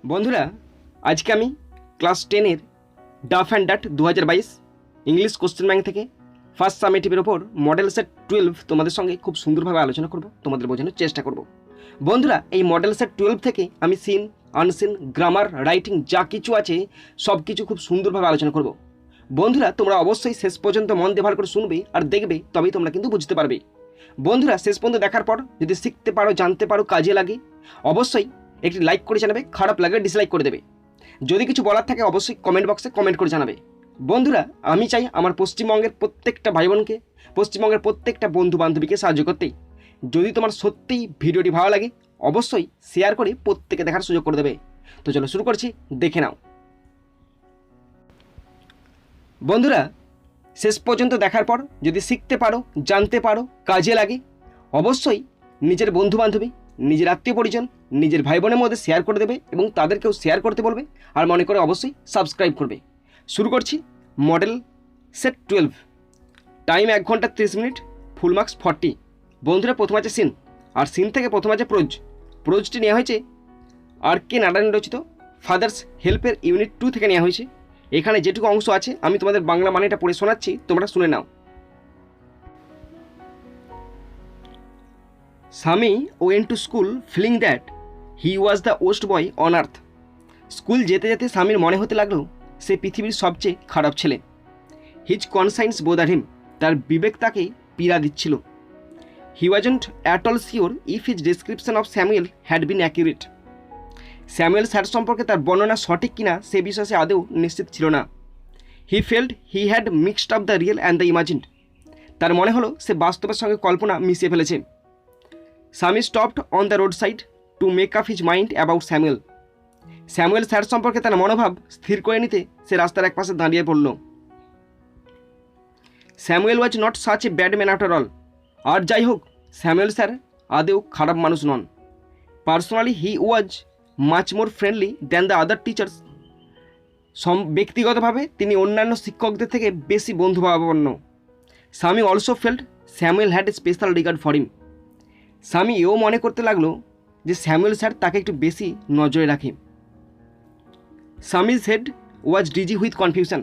বন্ধুরা, আজকে আমি ক্লাস 10-এর ডাফ অ্যান্ড ডাট 2022 ইংলিশ কোশ্চেন ব্যাংক থেকে ফার্স্ট সামেটিভের ওপর মডেল সেট 12 তোমাদের সঙ্গে খুব সুন্দরভাবে আলোচনা করব, তোমাদের বোঝানোর চেষ্টা করব। বন্ধুরা, এই মডেল সেট 12 থেকে আমি সিন, আনসিন, গ্রামার, রাইটিং যা কিছু আছে সব কিছু খুব সুন্দরভাবে আলোচনা করব। বন্ধুরা, তোমরা অবশ্যই শেষ পর্যন্ত মন দিয়ে ভালো করে শুনবে আর দেখবে, তবেই তোমরা কিন্তু বুঝতে পারবে। বন্ধুরা, শেষ পর্যন্ত দেখার পর যদি শিখতে পারো, জানতে পারো, কাজে লাগে, অবশ্যই একটি লাইক করে জানাবে, খারাপ লাগলে ডিসলাইক করে দেবে। যদি কিছু বলার থাকে অবশ্যই কমেন্ট বক্সে কমেন্ট করে জানাবে। বন্ধুরা, আমি চাই আমার পশ্চিমবঙ্গের প্রত্যেকটা ভাই বোনকে, পশ্চিমবঙ্গের প্রত্যেকটা বন্ধু বান্ধবীকে সাহায্য করতেই। যদি তোমার সত্যিই ভিডিওটি ভালো লাগে অবশ্যই শেয়ার করে প্রত্যেকে দেখার সুযোগ করে দেবে। তো চলো শুরু করছি, দেখে নাও। বন্ধুরা, শেষ পর্যন্ত দেখার পর যদি শিখতে পারো, জানতে পারো, কাজে লাগে, অবশ্যই নিজের বন্ধু বান্ধবী, নিজের আত্মীয় পরিজন, নিজের ভাই বোনের মধ্যে শেয়ার করে দেবে এবং তাদেরকেও শেয়ার করতে বলবে। আর মনে করে অবশ্যই সাবস্ক্রাইব করবে। শুরু করছি মডেল সেট 12। টাইম 1 ঘন্টা 30 মিনিট, ফুল মার্কস 40। বন্ধুরা, প্রথম আছে সিন, আর সিন থেকে প্রথম আছে প্রোজ। প্রোজটি নেওয়া হয়েছে আর.কে. নারায়ণ রচিত ফাদার্স হেল্পের ইউনিট 2 থেকে নেওয়া হয়েছে। এখানে যেটুকু অংশ আছে আমি তোমাদের বাংলা মানেটা পড়ে শোনাচ্ছি, তোমরা শুনে নাও। Sami went to school feeling that he was the worst boy on earth. School যেতে যেতে স্বামীর মনে হতে লাগলো সে পৃথিবীর সবচেয়ে খারাপ ছেলে। হিজ কনসাইন্স bothered him, তার বিবেক তাকে পীড়া দিচ্ছিল। He wasn't at all sure if his description of Samuel had been accurate. Samuel sir সম্পর্কে তার বর্ণনা সঠিক কিনা সে বিষয়ে সে আদৌ নিশ্চিত ছিল না। He felt he had mixed up the real and the imagined. তার মনে হলো সে বাস্তবের সঙ্গে কল্পনা মিশিয়ে ফেলেছে। Sami stopped on the roadside to make up his mind about Samuel. Samuel sir সম্পর্কে তার মনোভাব স্থির করে নিতে সে রাস্তার এক পাশে দাঁড়িয়ে পড়ল। Samuel was not such a bad man after all. আর যাই হোক, স্যামুয়েল স্যার আদেও খারাপ মানুষ নন। Personally he was much more friendly than the other teachers. ব্যক্তিগতভাবে তিনি অন্যান্য শিক্ষকদের থেকে বেশি বন্ধুভাবাপন্ন। Swami also felt Samuel had a special regard for him. Swami এও মনে করতে লাগলো যে স্যামুয়েল স্যার তাকে একটু বেশি নজরে রাখে। Swami's head was dizzy with confusion.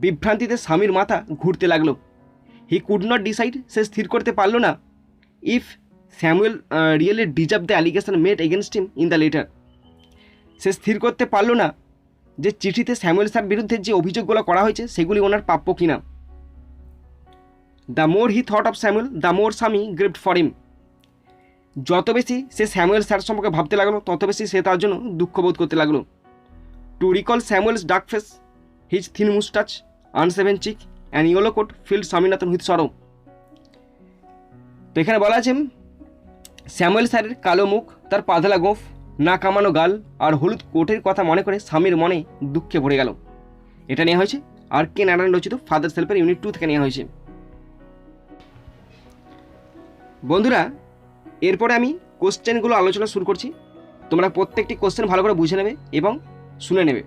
বিভ্রান্তিতে স্বামীর মাথা ঘুরতে লাগলো। হি কুড নট ডিসাইড, সে স্থির করতে পারলো না if Samuel really deserve the allegation made against him in the letter. সে স্থির করতে পারলো না যে চিঠিতে স্যামুয়েল স্যার বিরুদ্ধে যে অভিযোগগুলো করা হয়েছে সেগুলি ওনার প্রাপ্য কিনা। The more he thought of Samuel the more স্বামী গ্রেভড ফর হিম। যত বেশি সে স্যামুয়েল স্যার সম্পর্কে ভাবতে লাগলো তত বেশি সে তার জন্য দুঃখবোধ করতে লাগলো। To recall Samuel's dark face, his thin moustache, unshaven cheek and yellow coat filled Swaminathan with sorrow. তো এখানে বলা আছে স্যামুয়েল স্যারের কালো মুখ, তার পাতলা গোঁফ, না কামানো গাল আর হলুদ কোটের কথা মনে করে স্বামীর মনে দুঃখে ভরে গেল। এটা নেওয়া হয়েছে আর.কে. নারায়ণ রচিত ফাদার্স হেল্পের ইউনিট 2 থেকে নেওয়া হয়েছে। বন্ধুরা, এরপরে আমি কোশ্চেনগুলো আলোচনা শুরু করছি। তোমরা প্রত্যেকটি কোশ্চেন ভালো করে বুঝে নেবে এবং শুনে নেবে।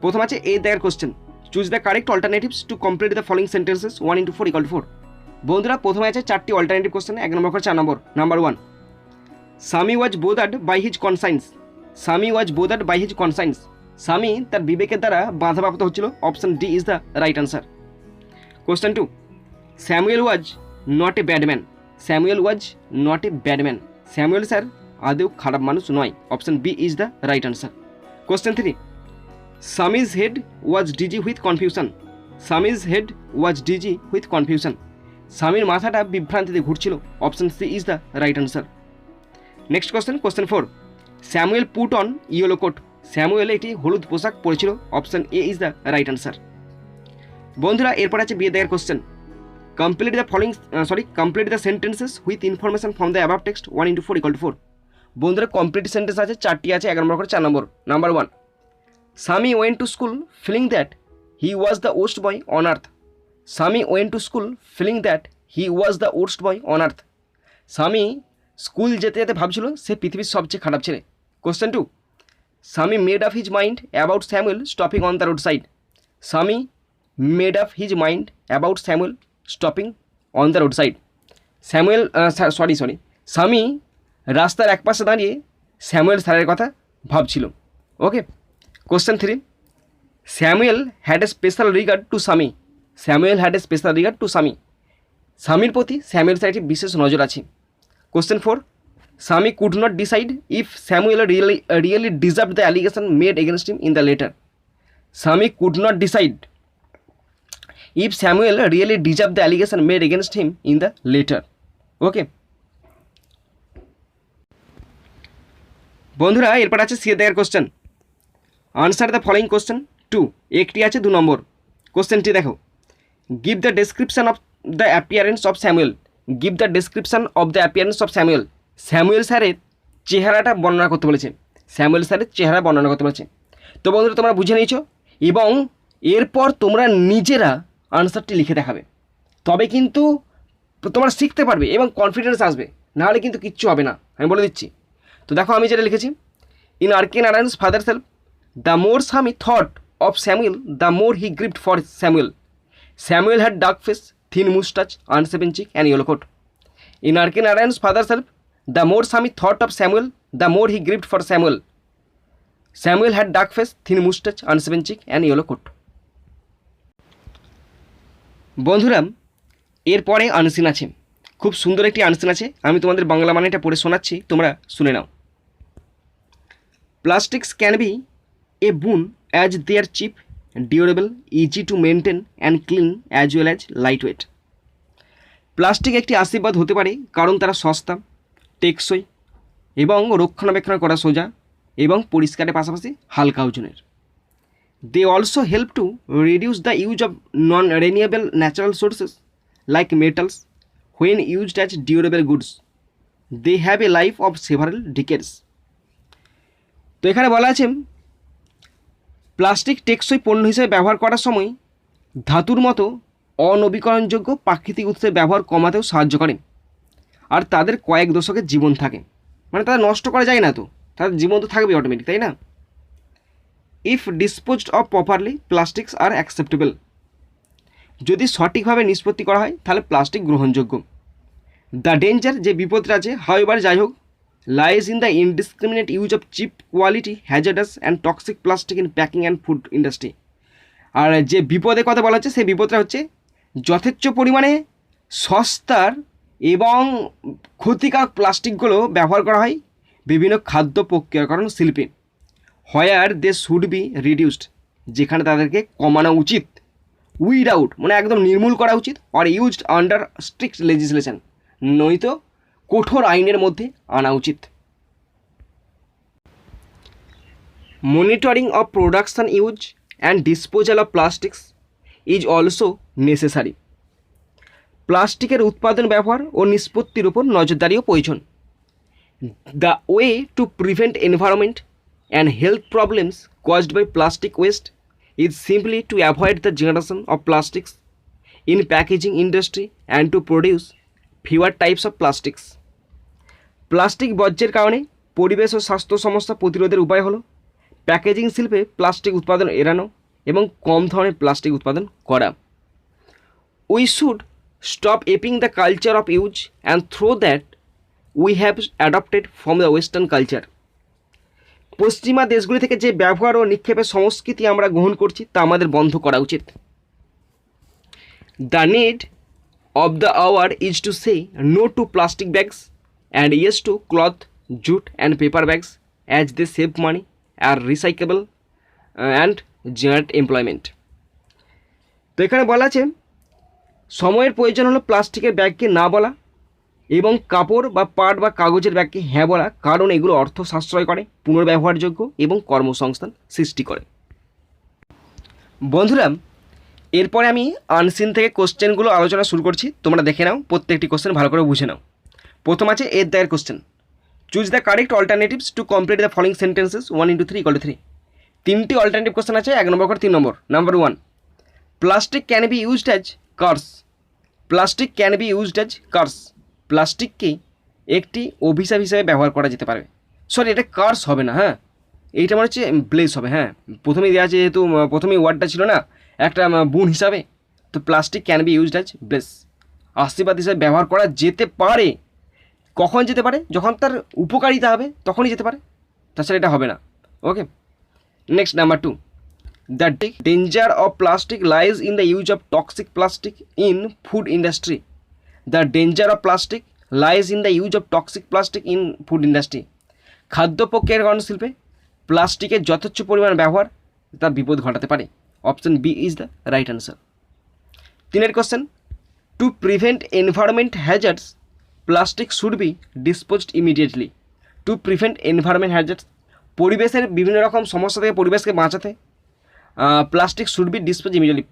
প্রথম আছে এই there question, choose the correct alternatives to complete the following sentences 1 × 4 = 4। বন্ধুরা, প্রথমে আছে 4টি অল্টারনেটিভ কোশ্চেন, 1 নম্বর করে 4 নম্বর। Number 1, Swami was bothered by his conscience. Swami was bothered by his conscience. Swami তার বিবেকের দ্বারা বাধাপ্রাপ্ত হচ্ছিল। Option D is the right answer. Question 2, Samuel was not a bad man. Samuel was not a bad man. Samuel sir আদেও খারাপ মানুষ নয়। Option B is the right answer. Question 3, Swami's head was dizzy with confusion. Swami's head was dizzy with confusion. স্বামীর মাথাটা বিভ্রান্তিতে ঘুরছিল। Option C is the right answer. Next question, question 4, Samuel put on yellow coat. Samuel একটি হলুদ পোশাক পরেছিল। Option A is the right answer. বন্ধুরা, এরপর আছে B there question, complete the sentences with information from the above text 1 × 4 = 4। বন্ধুরা, complete sentence আছে 4টি আছে, 1 নম্বর করে 4 নম্বর। Number 1, Swami went to school feeling that he was the worst boy on earth. Swami went to school feeling that he was the worst boy on earth. Swami school যেতে যেতে ভাবছিল সে পৃথিবীর সবচেয়ে খারাপ ছেলে। Question 2, Swami made up his mind about Samuel stopping on the road side. Swami made up his mind about Samuel stopping on the road side. Swami রাস্তার এক পাশে দাঁড়িয়ে স্যামুয়েল স্যারের কথা ভাবছিল। Okay, question 3, Samuel had a special regard to Swami. Samuel had a special regard to Swami. স্বামীর প্রতি স্যামুয়েলের একটি বিশেষ নজর আছে। Question 4, Swami could not decide if Samuel really deserve the allegation made against him in the letter. Swami could not decide if Samuel really deserved the allegation made against him in the letter. ওকে বন্ধুরা, এরপর আছে C এর question, answer the following question 2, একটি আছে 2 নম্বর। কোশ্চেনটি দেখো, give the description of the appearance of Samuel. Give the description of the appearance of Samuel. Samuel স্যারের চেহারাটা বর্ণনা করতে বলেছে। স্যামুয়েল স্যারের চেহারা বর্ণনা করতে বলেছে। তো বন্ধুরা তোমরা বুঝে নিয়েছো, এবং এরপর তোমরা নিজেরা আনসারটি লিখে দেখাবে, তবে কিন্তু তোমরা শিখতে পারবে এবং কনফিডেন্স আসবে, নাহলে কিন্তু কিচ্ছু হবে না, আমি বলে দিচ্ছি। তো দেখো আমি যেটা লিখেছি, in R K Narayan's father's help the more Swami thought of Samuel the more he grieved for Samuel. Samuel had dark face, thin moustache, unshaven cheek and yellow coat. In R K Narayan's father's help the more Swami thought of Samuel the more he grieved for Samuel. Samuel had dark face, thin moustache, unshaven cheek and yellow coat. বন্ধুরা এরপরে unseen আছে, খুব সুন্দর একটি unseen আছে, আমি তোমাদের বাংলা মানেটা পড়ে শোনাচ্ছি, তোমরা শুনে নাও। Plastics can be a boon as they are cheap, durable, easy to maintain and clean as well as light weight. Plastic একটি আশীর্বাদ হতে পারে কারণ তারা সস্তা, টেকসই এবং রক্ষণাবেক্ষণ করা সোজা এবং পরিষ্কারের পাশাপাশি হালকা ওজনের। They also help to reduce the use of non-renewable natural sources like metals when used as durable goods. They have a life of several decades. তো এখানে বলা আছে প্লাস্টিক টেকসই পণ্য হিসেবে ব্যবহার করার সময় ধাতুর মতো অনবীকরণযোগ্য প্রাকৃতিক উৎসের ব্যবহার কমাতেও সাহায্য করে, আর তাদের কয়েক দশকের জীবন থাকে, মানে তাদের নষ্ট করা যায় না, তো তাদের জীবন তো থাকবে অটোমেটিক, তাই না? If disposed of properly plastics are acceptable. যদি সঠিকভাবে নিষ্পত্তি করা হয় তাহলে প্লাস্টিক গ্রহণযোগ্য। দ্য ডেঞ্জার, যে বিপদটা আছে, হাউএভার যাই হোক, lies in the indiscriminate use of cheap quality hazardous and toxic plastic in packing and food industry. আর যে বিপদের কথা বলা হচ্ছে সেই বিপদটা হচ্ছে যথেচ্ছ পরিমাণে সস্তার এবং ক্ষতিকারক প্লাস্টিকগুলো ব্যবহার করা হয় বিভিন্ন খাদ্য প্রক্রিয়াকরণ শিল্পে। হোয়ার দে শুড বি রিডিউসড, যেখানে তাদেরকে কমানো উচিত, উইদাউট মানে একদম নির্মূল করা উচিত, or used under strict legislation, নয়তো কঠোর আইনের মধ্যে আনা উচিত। Monitoring of production use and disposal of plastics is also necessary. প্লাস্টিকের উৎপাদন, ব্যবহার ও নিষ্পত্তির উপর নজরদারিও প্রয়োজন। The way to prevent environment and health problems caused by plastic waste is simply to avoid the generation of plastics in packaging industry and to produce fewer types of plastics. Plastic বর্জ্যের কারণে পরিবেশ ও স্বাস্থ্য সমস্যা প্রতিরোধের উপায় হলো packaging শিল্পে plastic উৎপাদন এড়ানো এবং কম ধরনের প্লাস্টিক উৎপাদন করা। We should stop aping the culture of use and throw that we have adopted from the western culture. পশ্চিমা দেশগুলি থেকে যে ব্যবহার ও নিক্ষেপের সংস্কৃতি আমরা গ্রহণ করছি তা আমাদের বন্ধ করা উচিত। The need of the hour is to say no to plastic bags and yes to cloth, jute and paper bags as they save money, are recyclable and generate employment. তো এখানে বলা আছে সময়ের প্রয়োজন হলো প্লাস্টিকের ব্যাগকে না বলা এবং কাপড় বা পাট বা কাগজের ব্যাগকে হ্যাঁ বলা, কারণ এগুলো অর্থ সাশ্রয় করে, পুনর্ব্যবহারযোগ্য এবং কর্মসংস্থান সৃষ্টি করে। বন্ধুরা এরপরে আমি আনসিন থেকে কোশ্চেনগুলো আলোচনা শুরু করছি, তোমরা দেখে নাও, প্রত্যেকটি কোশ্চেন ভালো করে বুঝে নাও। প্রথম আছে এর দায়ের question, choose the correct alternatives to complete the following sentences 1 × 3 = 3। তিনটি অল্টারনেটিভ কোশ্চেন আছে, 1 নম্বর করে 3 নম্বর। Number 1, plastic can be used as curse. Plastic can be used as curse. প্লাস্টিককে একটি অভিশাপ হিসাবে ব্যবহার করা যেতে পারে। সরি, এটা কার্স হবে না, হ্যাঁ, এইটা মনে হচ্ছে ব্লেস হবে। হ্যাঁ, প্রথমেই দেওয়া আছে, যেহেতু প্রথমেই ওয়ার্ডটা ছিল না একটা বুন হিসাবে, তো plastic can be used as bless, আশীর্বাদ হিসাবে ব্যবহার করা যেতে পারে। কখন যেতে পারে? যখন তার উপকারিতা হবে তখনই যেতে পারে, তাছাড়া এটা হবে না। Okay, next number 2, the danger of plastic lies in the use of toxic plastic in food industry. The danger of plastic lies in the use of toxic plastic in food industry. খাদ্য প্রক্রিয়াকরণ শিল্পে প্লাস্টিকের যথেচ্ছ পরিমাণ ব্যবহার তার বিপদ ঘটাতে পারে। Option B is the right answer. 3 question, to prevent environment hazards plastic should be disposed immediately. To prevent environment hazards, পরিবেশের বিভিন্ন রকম সমস্যা থেকে পরিবেশকে বাঁচাতে plastic should be dispose immediately.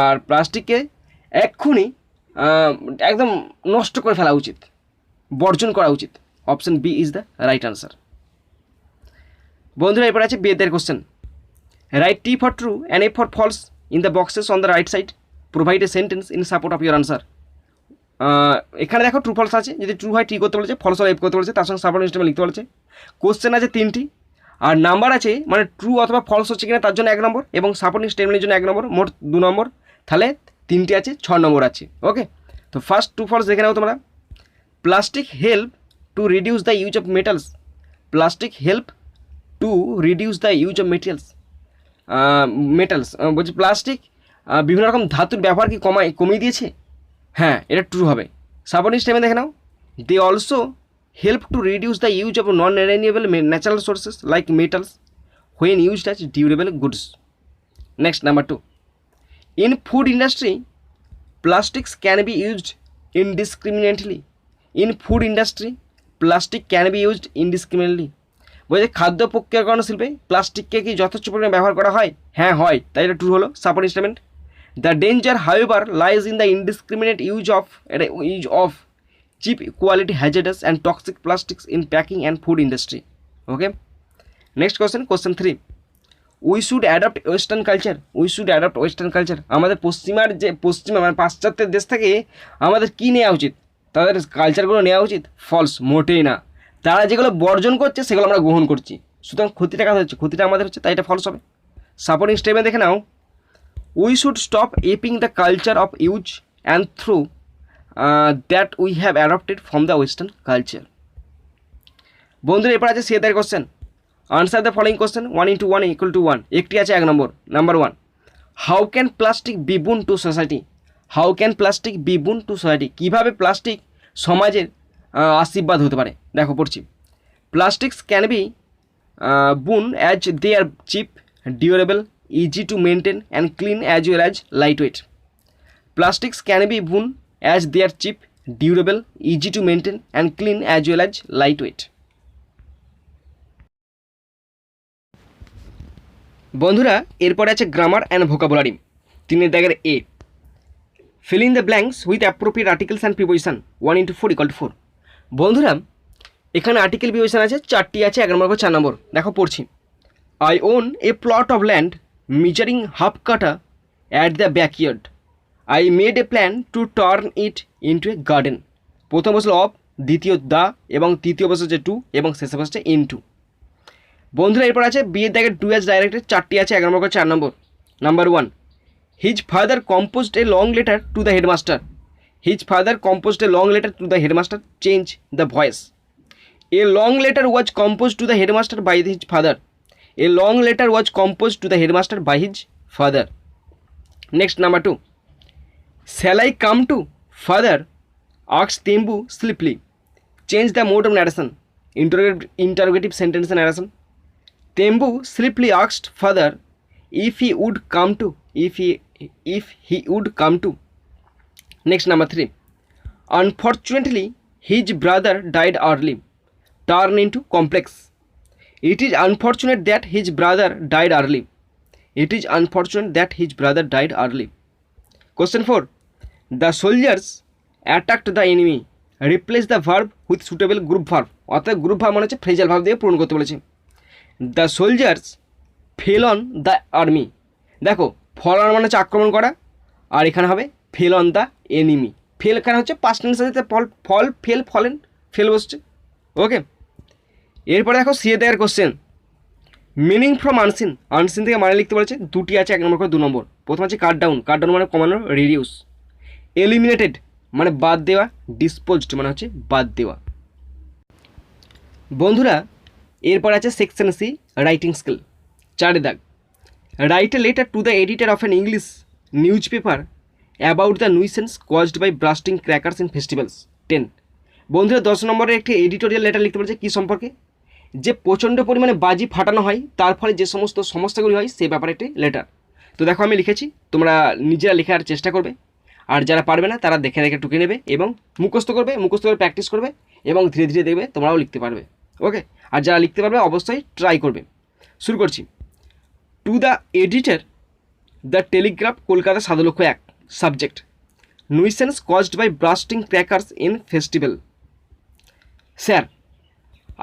আর প্লাস্টিককে এক্ষুনি একদম নষ্ট করে ফেলা উচিত, বর্জন করা উচিত। Option B is the right answer. বন্ধুরা এরপর আছে বিয়েদের question, write T for true and F for false in the boxes on the right side, provide a sentence in support of your answer. এখানে দেখো ট্রু ফলস আছে, যদি true হয় টি করতে বলেছে, ফলস হলে এফ করতে বলেছে, তার সঙ্গে সাপোর্টিং স্টেটমেন্ট লিখতে বলেছে। কোশ্চেন আছে 3টি, আর নাম্বার আছে মানে ট্রু অথবা ফলস হচ্ছে কিনা তার জন্য 1 নম্বর এবং সাপোর্টিং স্টেটমেন্টের জন্য 1 নম্বর, মোট 2 নম্বর। তাহলে 3টি আছে, 6 নম্বর আছে। ওকে, তো ফার্স্ট ট্রু ফলস দেখে নাও তোমরা। Plastic help to reduce the use of metals. Plastic help to reduce the use of metals বলছি প্লাস্টিক বিভিন্ন রকম ধাতুর ব্যবহার কি কমিয়ে দিয়েছে? হ্যাঁ, এটা ট্রু হবে। সাপোর্টিং স্টেটমেন্ট দেখে নাও, they also help to reduce the use of non renewable natural sources like metals when used as durable goods. Next number 2, in food industry plastics can be used indiscriminately. In food industry plastic can be used indiscriminately. বলছে খাদ্য প্রক্রিয়াকরণ শিল্পে প্লাস্টিককে কি যথেচ্ছ পরিমাণে ব্যবহার করা হয়? হ্যাঁ হয়, তাই এটা ট্রু হলো। Supporting statement, the danger however lies in the indiscriminate use of cheap quality hazardous and toxic plastics in packing and food industry. Okay, next question 3, we should adopt western culture. We should adopt western culture. আমাদের পশ্চিমা মানে পাশ্চাত্যের দেশ থেকে আমাদের কী নেওয়া উচিত? তাদের কালচারগুলো নেওয়া উচিত? ফলস, মোটেই না। তারা যেগুলো বর্জন করছে সেগুলো আমরা গ্রহণ করছি, সুতরাং ক্ষতিটা কাজ হচ্ছে, ক্ষতিটা আমাদের হচ্ছে, তাই এটা ফলস হবে। সাপোর্টিং স্টেটমেন্ট দেখে নাও, we should stop aping the culture of use and throw that we have adopted from the western culture. বন্ধুরা এরপর আছে সে দেয় question, answer the following question 1 × 1 = 1। একটি আছে 1 নম্বর। Number 1, how can plastic be boon to society. How can plastic be boon to society, কীভাবে plastic সমাজের আশীর্বাদ হতে পারে? দেখো পড়ছি, plastics can be boon as they are cheap, durable, easy to maintain and clean as well as light weight. Plastics can be boon as they are cheap, durable, easy to maintain and clean as well as light weight. বন্ধুরা এরপরে আছে grammar and vocabulary. 3 দাগের এ, fill in the blanks with appropriate articles and preposition 1 × 4 = 4। বন্ধুরা এখানে article preposition আছে 4টি আছে, 1 নম্বর 4 নম্বর। দেখো পড়ছি, I own a plot of land measuring half katha at the backyard. I made a plan to turn it into a garden. প্রথম বসল অফ, দ্বিতীয় দ্য এবং তৃতীয় বসেছে টু এবং শেষে বসছে ইনটু। বন্ধুরা এরপর আছে বিয়ের দাগের 2 অ্যাজ ডাইরেক্টেড 4টি আছে, 1 নম্বর 4 নম্বর। Number 1, his father composed a long letter to the headmaster. His father composed a long letter to the headmaster. Change the voice. A long letter was composed to the headmaster by his father. A long letter was composed to the headmaster by his father. Next, number 2, shall I come to? Father asked Tembu sleepily. Change the mode of narration. Interrogative sentence narration. Tembu sleepily asked father if he would come to. If he would come to. Next, number 3, unfortunately his brother died early. Turn into complex. It is unfortunate that his brother died early. It is unfortunate that his brother died early. Question 4, the soldiers attacked the enemy. Replace the verb with suitable group verb. অর্থাৎ group verb মানে হচ্ছে phrasal verb দিয়ে পূরণ করতে বলেছে। The soldiers fell on the army. দেখো ফল on মানে হচ্ছে আক্রমণ করা, আর এখানে হবে fell on the enemy. Fell এখানে হচ্ছে পাস্ট টেন্স আছে, ফল ফেল ফলেন ফেল বসছে। ওকে, এরপরে দেখো C there question, meaning from unseen. Unseen থেকে মানে লিখতে বলেছে, 2টি আছে, 1 নম্বর করে 2 নম্বর। প্রথম আছে কাট ডাউন। কাট ডাউন মানে কমানো, রিডিউস। এলিমিনেটেড মানে বাদ দেওয়া, ডিসপোজড মানে হচ্ছে বাদ দেওয়া। বন্ধুরা এরপর আছে সেকশন সি, রাইটিং স্কিল। 4 দাগ, write a letter to the editor of an English news paper about the nuisance caused by bursting crackers in festivals. 10, বন্ধুরা 10 নম্বরের একটি এডিটোরিয়াল লেটার লিখতে বলেছে কী সম্পর্কে? যে প্রচণ্ড পরিমাণে বাজি ফাটানো হয় তার ফলে যে সমস্ত সমস্যাগুলি হয় সেই ব্যাপারে একটি লেটার। তো দেখো আমি লিখেছি, তোমরা নিজেরা লেখার চেষ্টা করবে, আর যারা পারবে না তারা দেখে দেখে টুকে নেবে এবং মুখস্থ করে প্র্যাকটিস করবে এবং ধীরে ধীরে দেখবে তোমরাও লিখতে পারবে। ওকে, আর যারা লিখতে পারবে অবশ্যই ট্রাই করবে। শুরু করছি। To the editor, the Telegraph, Kolkata 7,01,000, subject nuisance caused by bursting crackers in festival. Sir,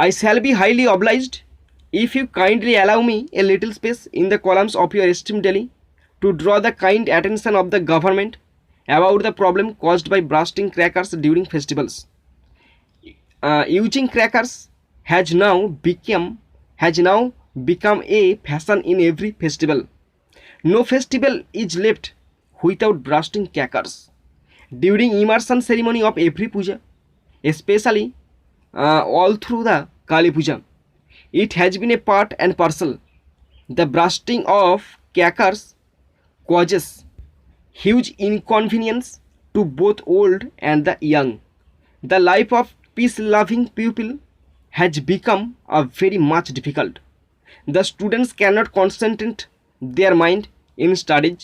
I shall be highly obliged if you kindly allow me a little space in the columns of your esteemed daily to draw the kind attention of the government about the problem caused by bursting crackers during festivals. Using crackers has now become a fashion in every festival. No festival is left without bursting crackers during immersion ceremony of every puja, especially all through the Kali Puja. It has been a part and parcel. The bursting of crackers causes huge inconvenience to both old and the young. The life of peace-loving people has become a very much difficult. The students cannot concentrate their mind in studies.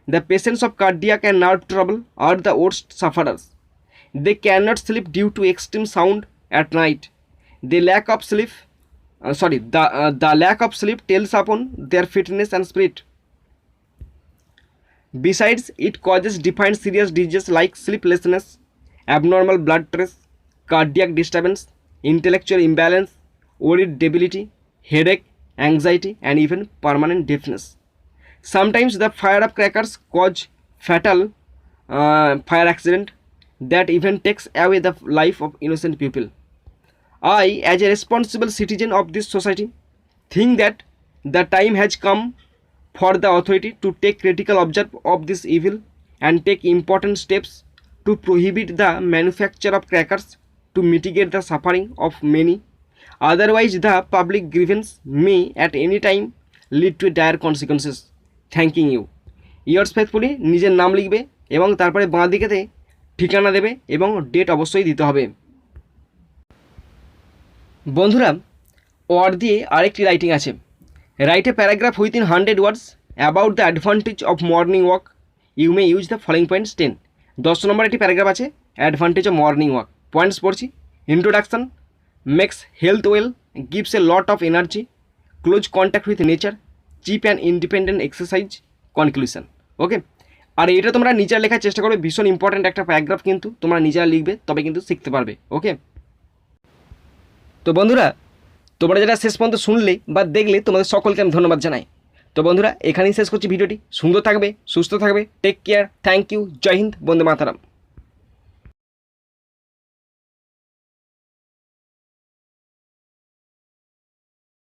The patients of cardiac and nerve trouble are the worst sufferers. They cannot sleep due to extreme sound at night. The lack of sleep tells upon their fitness and spirit. Besides, it causes defined serious diseases like sleeplessness, abnormal blood pressure, cardiac disturbance, intellectual imbalance, worried debility, headache, anxiety, and even permanent deafness. Sometimes the fire of crackers cause fatal fire accident that even takes away the life of innocent people. I, as a responsible citizen of this society, think that the time has come for the authority to take critical observe of this evil and take important steps to prohibit the manufacture of crackers to mitigate the suffering of many. Otherwise, the public grievance may at any time lead to dire consequences. Thanking you. Yours faithfully নিজের নাম লিখবে এবং তারপরে বাঁ দিকেতে ঠিকানা দেবে এবং date অবশ্যই দিতে হবে। বন্ধুরা, ওয়ার্ড দিয়ে আরেকটি রাইটিং আছে। Write a paragraph within 100 words about the advantage of morning walk. You may use the following points. 10, 10 নম্বর একটি প্যারাগ্রাফ আছে advantage of morning walk. Points পড়ছি। Introduction, makes health well, gives a lot of energy, close contact with nature, cheap and independent exercise, conclusion. Okay, আর এটা তোমরা নিজেরা লেখার চেষ্টা করবে, ভীষণ ইম্পর্ট্যান্ট একটা প্যারাগ্রাফ, কিন্তু তোমরা নিজেরা লিখবে তবে কিন্তু শিখতে পারবে। ওকে, তো বন্ধুরা তোমরা যারা শেষ পর্যন্ত শুনলে বা দেখলে তোমাদের সকলকে আমি ধন্যবাদ জানাই। তো বন্ধুরা এখানেই শেষ করছি ভিডিওটি। সুন্দর থাকবে, সুস্থ থাকবে, take care, thank you, Jai Hind, Bande Mataram.